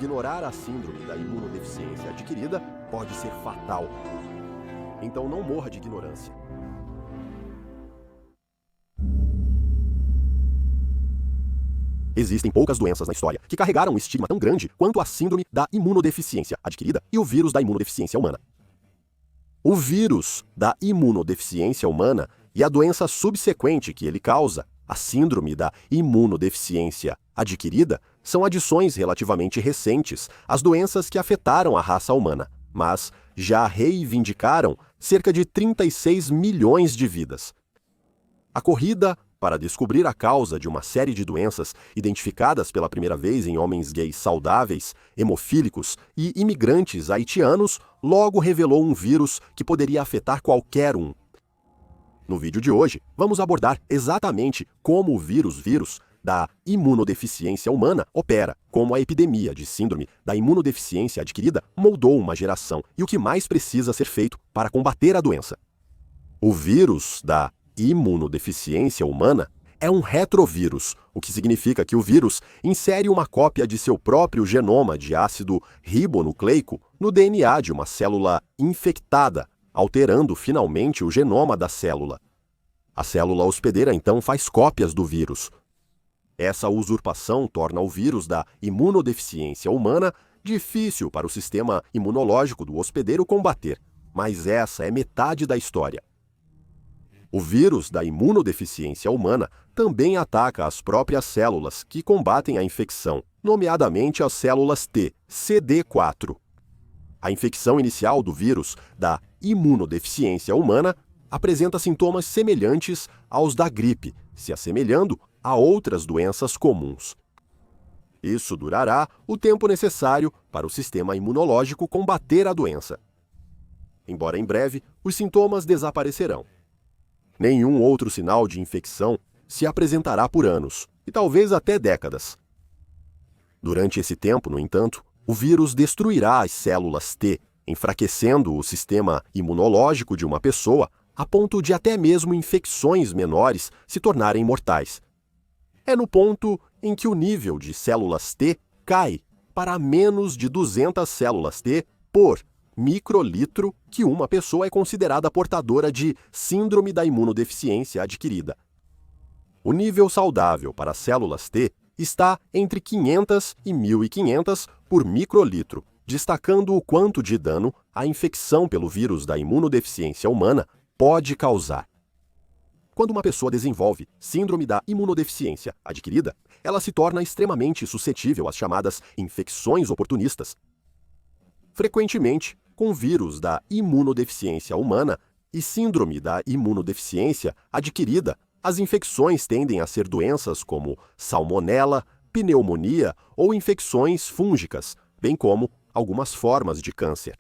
Ignorar a síndrome da imunodeficiência adquirida pode ser fatal. Então não morra de ignorância. Existem poucas doenças na história que carregaram um estigma tão grande quanto a síndrome da imunodeficiência adquirida e o vírus da imunodeficiência humana. O vírus da imunodeficiência humana e a doença subsequente que ele causa, a síndrome da imunodeficiência adquirida, são adições relativamente recentes às doenças que afetaram a raça humana, mas já reivindicaram cerca de 36 milhões de vidas. A corrida para descobrir a causa de uma série de doenças identificadas pela primeira vez em homens gays saudáveis, hemofílicos e imigrantes haitianos logo revelou um vírus que poderia afetar qualquer um. No vídeo de hoje, vamos abordar exatamente como o vírus da imunodeficiência humana opera, como a epidemia de síndrome da imunodeficiência adquirida moldou uma geração e o que mais precisa ser feito para combater a doença. O vírus da imunodeficiência humana é um retrovírus, o que significa que o vírus insere uma cópia de seu próprio genoma de ácido ribonucleico no DNA de uma célula infectada, alterando finalmente o genoma da célula. A célula hospedeira então faz cópias do vírus. Essa usurpação torna o vírus da imunodeficiência humana difícil para o sistema imunológico do hospedeiro combater, mas essa é metade da história. O vírus da imunodeficiência humana também ataca as próprias células que combatem a infecção, nomeadamente as células T, CD4. A infecção inicial do vírus da imunodeficiência humana apresenta sintomas semelhantes aos da gripe, se assemelhando a outras doenças comuns. Isso durará o tempo necessário para o sistema imunológico combater a doença. Embora em breve, os sintomas desaparecerão. Nenhum outro sinal de infecção se apresentará por anos, e talvez até décadas. Durante esse tempo, no entanto, o vírus destruirá as células T, enfraquecendo o sistema imunológico de uma pessoa a ponto de até mesmo infecções menores se tornarem mortais. É no ponto em que o nível de células T cai para menos de 200 células T por microlitro que uma pessoa é considerada portadora de síndrome da imunodeficiência adquirida. O nível saudável para células T está entre 500 e 1.500 por microlitro, destacando o quanto de dano a infecção pelo vírus da imunodeficiência humana pode causar. Quando uma pessoa desenvolve síndrome da imunodeficiência adquirida, ela se torna extremamente suscetível às chamadas infecções oportunistas. Frequentemente, com vírus da imunodeficiência humana e síndrome da imunodeficiência adquirida, as infecções tendem a ser doenças como salmonela, pneumonia ou infecções fúngicas, bem como algumas formas de câncer.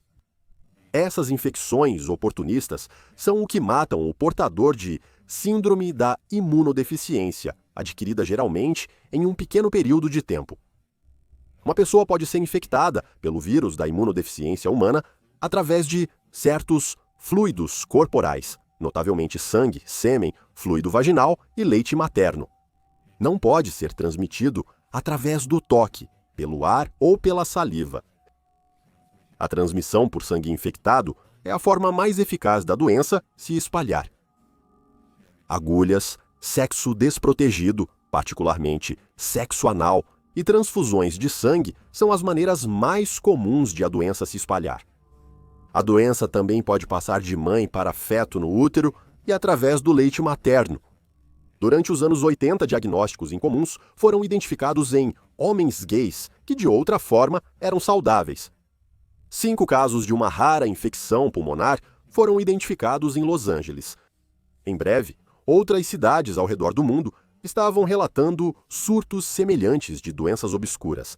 Essas infecções oportunistas são o que matam o portador de síndrome da imunodeficiência, adquirida geralmente em um pequeno período de tempo. Uma pessoa pode ser infectada pelo vírus da imunodeficiência humana através de certos fluidos corporais, notavelmente sangue, sêmen, fluido vaginal e leite materno. Não pode ser transmitido através do toque, pelo ar ou pela saliva. A transmissão por sangue infectado é a forma mais eficaz da doença se espalhar. Agulhas, sexo desprotegido, particularmente sexo anal, e transfusões de sangue são as maneiras mais comuns de a doença se espalhar. A doença também pode passar de mãe para feto no útero e através do leite materno. Durante os anos 80, diagnósticos incomuns foram identificados em homens gays que, de outra forma, eram saudáveis. 5 casos de uma rara infecção pulmonar foram identificados em Los Angeles. Em breve, outras cidades ao redor do mundo estavam relatando surtos semelhantes de doenças obscuras.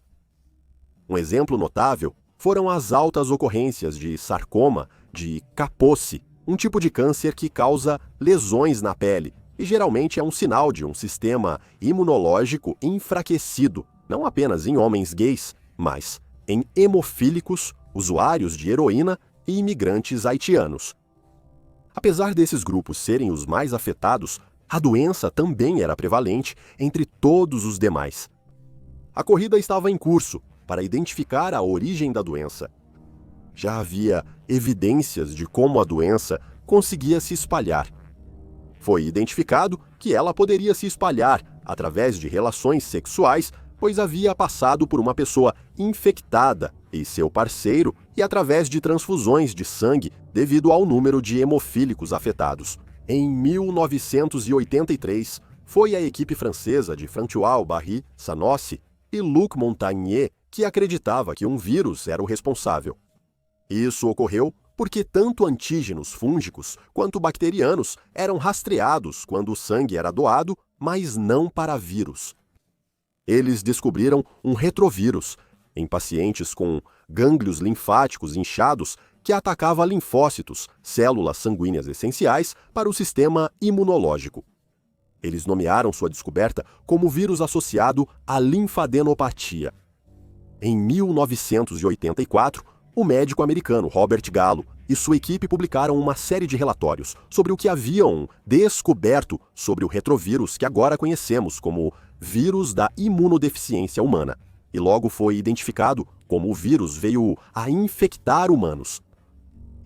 Um exemplo notável foram as altas ocorrências de sarcoma de Kaposi, um tipo de câncer que causa lesões na pele e geralmente é um sinal de um sistema imunológico enfraquecido, não apenas em homens gays, mas em hemofílicos, usuários de heroína e imigrantes haitianos. Apesar desses grupos serem os mais afetados, a doença também era prevalente entre todos os demais. A corrida estava em curso para identificar a origem da doença. Já havia evidências de como a doença conseguia se espalhar. Foi identificado que ela poderia se espalhar através de relações sexuais, pois havia passado por uma pessoa infectada e seu parceiro, e através de transfusões de sangue devido ao número de hemofílicos afetados. Em 1983, foi a equipe francesa de François Barry Sanoussi e Luc Montagnier que acreditava que um vírus era o responsável. Isso ocorreu porque tanto antígenos fúngicos quanto bacterianos eram rastreados quando o sangue era doado, mas não para vírus. Eles descobriram um retrovírus em pacientes com gânglios linfáticos inchados que atacava linfócitos, células sanguíneas essenciais para o sistema imunológico. Eles nomearam sua descoberta como vírus associado à linfadenopatia. Em 1984, o médico americano Robert Gallo e sua equipe publicaram uma série de relatórios sobre o que haviam descoberto sobre o retrovírus que agora conhecemos como vírus da imunodeficiência humana, e logo foi identificado como o vírus veio a infectar humanos.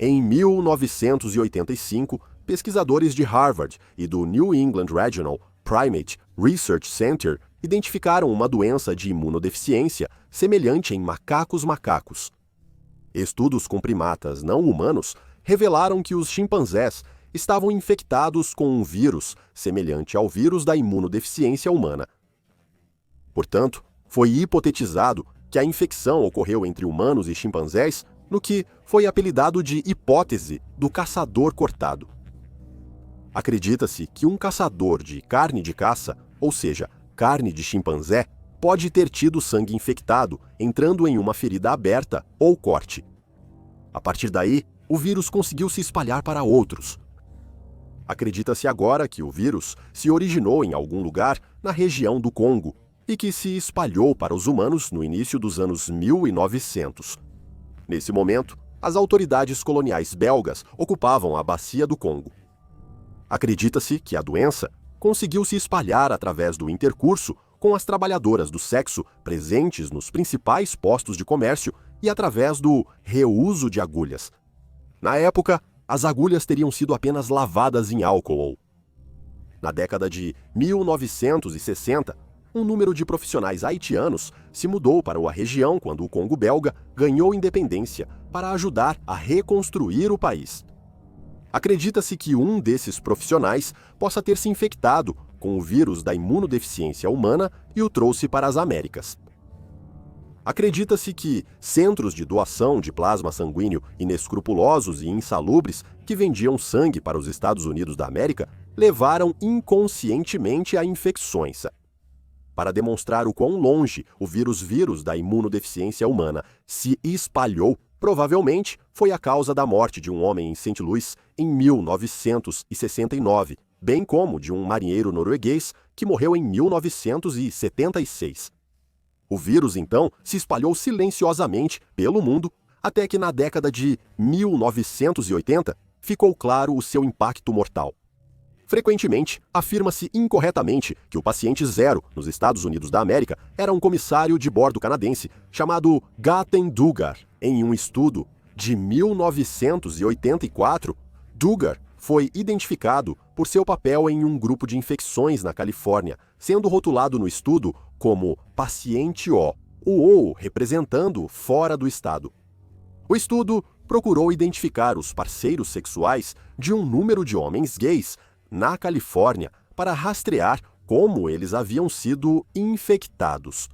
Em 1985, pesquisadores de Harvard e do New England Regional Primate Research Center identificaram uma doença de imunodeficiência semelhante em macacos. Estudos com primatas não humanos revelaram que os chimpanzés estavam infectados com um vírus semelhante ao vírus da imunodeficiência humana. Portanto, foi hipotetizado que a infecção ocorreu entre humanos e chimpanzés no que foi apelidado de hipótese do caçador cortado. Acredita-se que um caçador de carne de caça, ou seja, carne de chimpanzé, pode ter tido sangue infectado, entrando em uma ferida aberta ou corte. A partir daí, o vírus conseguiu se espalhar para outros. Acredita-se agora que o vírus se originou em algum lugar na região do Congo e que se espalhou para os humanos no início dos anos 1900. Nesse momento, as autoridades coloniais belgas ocupavam a bacia do Congo. Acredita-se que a doença conseguiu se espalhar através do intercurso com as trabalhadoras do sexo presentes nos principais postos de comércio e através do reuso de agulhas. Na época, as agulhas teriam sido apenas lavadas em álcool. Na década de 1960, um número de profissionais haitianos se mudou para a região quando o Congo belga ganhou independência para ajudar a reconstruir o país. Acredita-se que um desses profissionais possa ter se infectado com o vírus da imunodeficiência humana e o trouxe para as Américas. Acredita-se que centros de doação de plasma sanguíneo inescrupulosos e insalubres que vendiam sangue para os Estados Unidos da América levaram inconscientemente a infecções. Para demonstrar o quão longe o vírus da imunodeficiência humana se espalhou, provavelmente foi a causa da morte de um homem em St. Louis em 1969, bem como de um marinheiro norueguês que morreu em 1976. O vírus, então, se espalhou silenciosamente pelo mundo até que na década de 1980 ficou claro o seu impacto mortal. Frequentemente, afirma-se incorretamente que o paciente zero nos Estados Unidos da América era um comissário de bordo canadense chamado Gaten Dugar. Em um estudo de 1984, Dugar foi identificado por seu papel em um grupo de infecções na Califórnia, sendo rotulado no estudo como paciente O, o O representando fora do estado. O estudo procurou identificar os parceiros sexuais de um número de homens gays na Califórnia para rastrear como eles haviam sido infectados.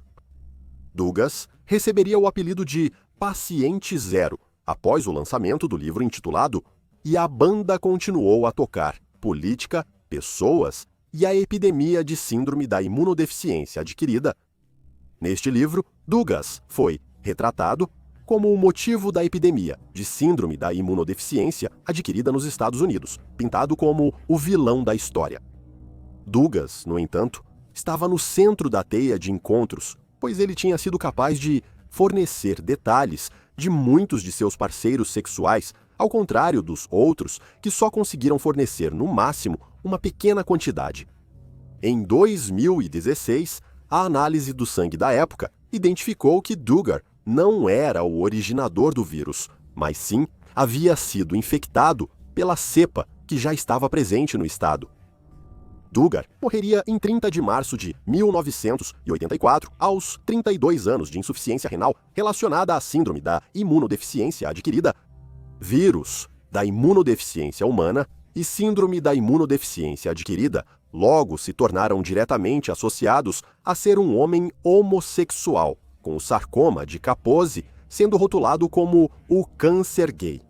Dugas receberia o apelido de Paciente Zero após o lançamento do livro intitulado E a Banda Continuou a Tocar: Política, Pessoas e a Epidemia de Síndrome da Imunodeficiência Adquirida. Neste livro, Dugas foi retratado como o motivo da epidemia de síndrome da imunodeficiência adquirida nos Estados Unidos, pintado como o vilão da história. Dugas, no entanto, estava no centro da teia de encontros, pois ele tinha sido capaz de fornecer detalhes de muitos de seus parceiros sexuais, ao contrário dos outros que só conseguiram fornecer, no máximo, uma pequena quantidade. Em 2016, a análise do sangue da época identificou que Duggar não era o originador do vírus, mas sim havia sido infectado pela cepa que já estava presente no estado. Duggar morreria em 30 de março de 1984, aos 32 anos, de insuficiência renal relacionada à síndrome da imunodeficiência adquirida, vírus da imunodeficiência humana e síndrome da imunodeficiência adquirida logo se tornaram diretamente associados a ser um homem homossexual, com o sarcoma de Kaposi sendo rotulado como o câncer gay.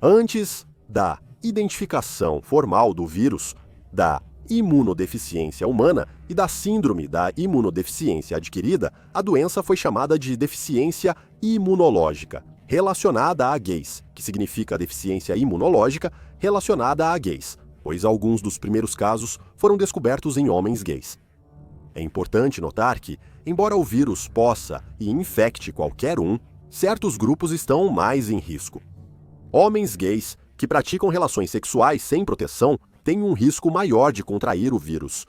Antes da identificação formal do vírus da imunodeficiência humana e da síndrome da imunodeficiência adquirida, a doença foi chamada de deficiência imunológica relacionada a gays, que significa deficiência imunológica relacionada a gays, pois alguns dos primeiros casos foram descobertos em homens gays. É importante notar que, embora o vírus possa e infecte qualquer um, certos grupos estão mais em risco. Homens gays que praticam relações sexuais sem proteção têm um risco maior de contrair o vírus.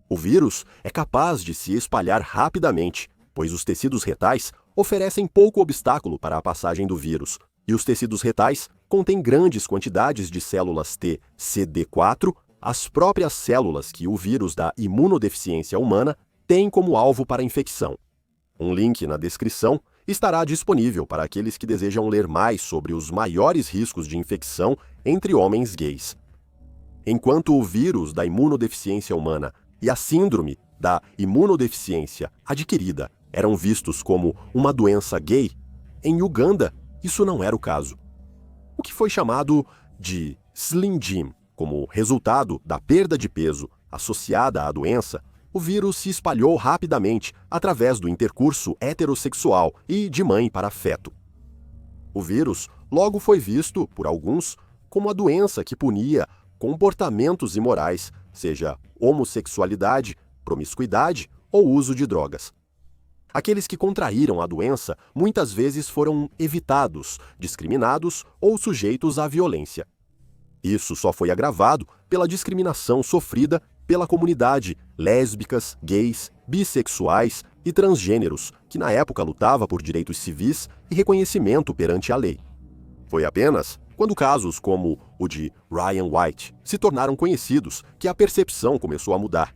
O vírus é capaz de se espalhar rapidamente, pois os tecidos retais oferecem pouco obstáculo para a passagem do vírus, e os tecidos retais contêm grandes quantidades de células T CD4, as próprias células que o vírus da imunodeficiência humana tem como alvo para a infecção. Um link na descrição estará disponível para aqueles que desejam ler mais sobre os maiores riscos de infecção entre homens gays. Enquanto o vírus da imunodeficiência humana e a síndrome da imunodeficiência adquirida eram vistos como uma doença gay, em Uganda isso não era o caso. O que foi chamado de Slim Jim, como resultado da perda de peso associada à doença, o vírus se espalhou rapidamente através do intercurso heterossexual e de mãe para feto. O vírus logo foi visto, por alguns, como a doença que punia comportamentos imorais, seja homossexualidade, promiscuidade ou uso de drogas. Aqueles que contraíram a doença muitas vezes foram evitados, discriminados ou sujeitos à violência. Isso só foi agravado pela discriminação sofrida pela comunidade lésbicas, gays, bissexuais e transgêneros, que na época lutava por direitos civis e reconhecimento perante a lei. Foi apenas quando casos como o de Ryan White se tornaram conhecidos que a percepção começou a mudar.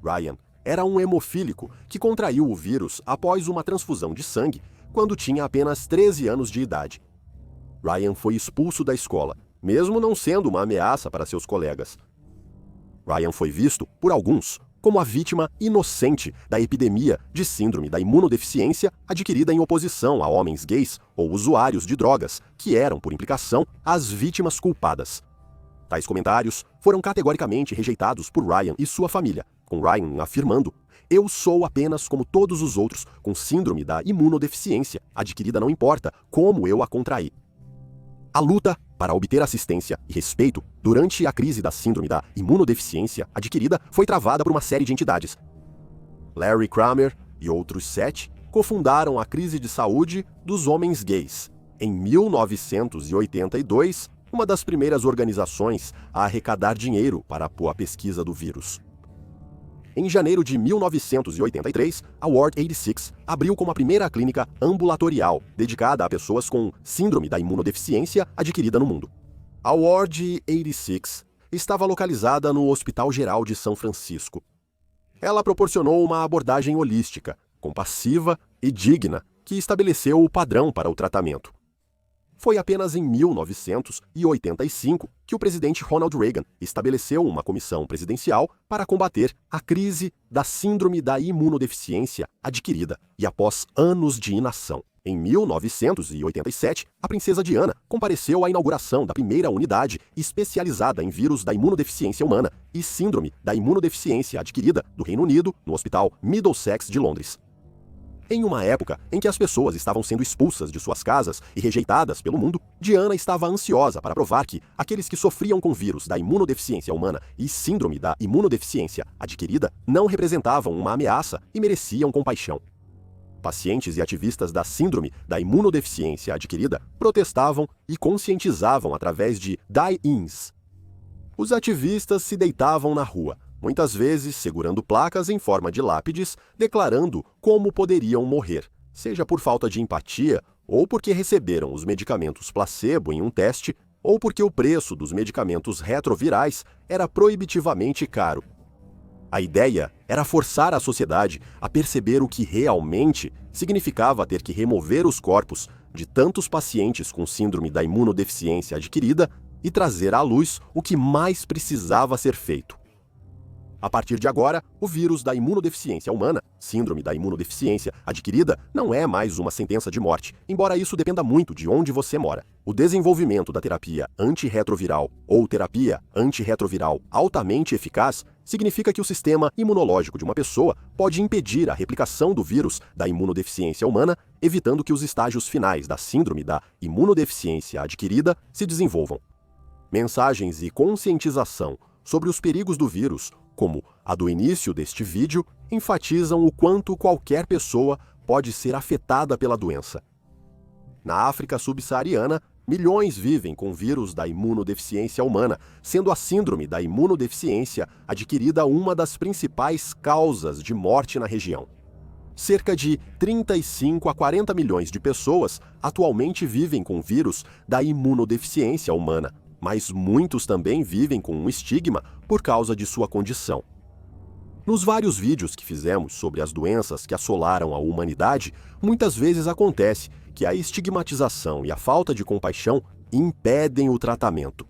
Ryan era um hemofílico que contraiu o vírus após uma transfusão de sangue quando tinha apenas 13 anos de idade. Ryan foi expulso da escola, mesmo não sendo uma ameaça para seus colegas. Ryan foi visto, por alguns, como a vítima inocente da epidemia de síndrome da imunodeficiência adquirida em oposição a homens gays ou usuários de drogas, que eram, por implicação, as vítimas culpadas. Tais comentários foram categoricamente rejeitados por Ryan e sua família, com Ryan afirmando: "Eu sou apenas como todos os outros com síndrome da imunodeficiência adquirida, não importa como eu a contraí." A luta para obter assistência e respeito durante a crise da síndrome da imunodeficiência adquirida foi travada por uma série de entidades. Larry Kramer e outros 7 cofundaram a crise de saúde dos homens gays. Em 1982, uma das primeiras organizações a arrecadar dinheiro para a pesquisa do vírus. Em janeiro de 1983, a Ward 86 abriu como a primeira clínica ambulatorial dedicada a pessoas com síndrome da imunodeficiência adquirida no mundo. A Ward 86 estava localizada no Hospital Geral de São Francisco. Ela proporcionou uma abordagem holística, compassiva e digna que estabeleceu o padrão para o tratamento. Foi apenas em 1985 que o presidente Ronald Reagan estabeleceu uma comissão presidencial para combater a crise da síndrome da imunodeficiência adquirida e após anos de inação. Em 1987, a princesa Diana compareceu à inauguração da primeira unidade especializada em vírus da imunodeficiência humana e síndrome da imunodeficiência adquirida do Reino Unido, no Hospital Middlesex de Londres. Em uma época em que as pessoas estavam sendo expulsas de suas casas e rejeitadas pelo mundo, Diana estava ansiosa para provar que aqueles que sofriam com vírus da imunodeficiência humana e síndrome da imunodeficiência adquirida não representavam uma ameaça e mereciam compaixão. Pacientes e ativistas da síndrome da imunodeficiência adquirida protestavam e conscientizavam através de die-ins. Os ativistas se deitavam na rua, muitas vezes segurando placas em forma de lápides, declarando como poderiam morrer, seja por falta de empatia, ou porque receberam os medicamentos placebo em um teste, ou porque o preço dos medicamentos retrovirais era proibitivamente caro. A ideia era forçar a sociedade a perceber o que realmente significava ter que remover os corpos de tantos pacientes com síndrome da imunodeficiência adquirida e trazer à luz o que mais precisava ser feito. A partir de agora, o vírus da imunodeficiência humana, síndrome da imunodeficiência adquirida, não é mais uma sentença de morte, embora isso dependa muito de onde você mora. O desenvolvimento da terapia antirretroviral ou terapia antirretroviral altamente eficaz significa que o sistema imunológico de uma pessoa pode impedir a replicação do vírus da imunodeficiência humana, evitando que os estágios finais da síndrome da imunodeficiência adquirida se desenvolvam. Mensagens e conscientização sobre os perigos do vírus, como a do início deste vídeo, enfatizam o quanto qualquer pessoa pode ser afetada pela doença. Na África subsaariana, milhões vivem com vírus da imunodeficiência humana, sendo a síndrome da imunodeficiência adquirida uma das principais causas de morte na região. Cerca de 35 a 40 milhões de pessoas atualmente vivem com vírus da imunodeficiência humana, mas muitos também vivem com um estigma por causa de sua condição. Nos vários vídeos que fizemos sobre as doenças que assolaram a humanidade, muitas vezes acontece que a estigmatização e a falta de compaixão impedem o tratamento.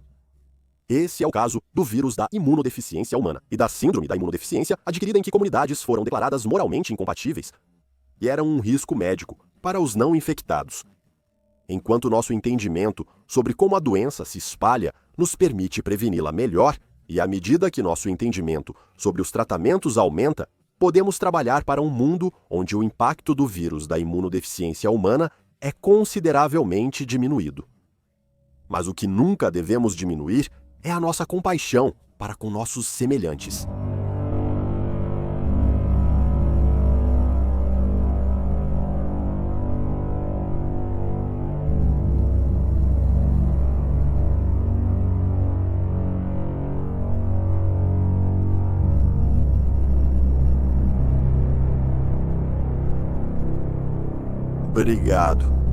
Esse é o caso do vírus da imunodeficiência humana e da síndrome da imunodeficiência adquirida em que comunidades foram declaradas moralmente incompatíveis e eram um risco médico para os não infectados. Enquanto nosso entendimento sobre como a doença se espalha nos permite preveni-la melhor, e à medida que nosso entendimento sobre os tratamentos aumenta, podemos trabalhar para um mundo onde o impacto do vírus da imunodeficiência humana é consideravelmente diminuído. Mas o que nunca devemos diminuir é a nossa compaixão para com nossos semelhantes. Obrigado.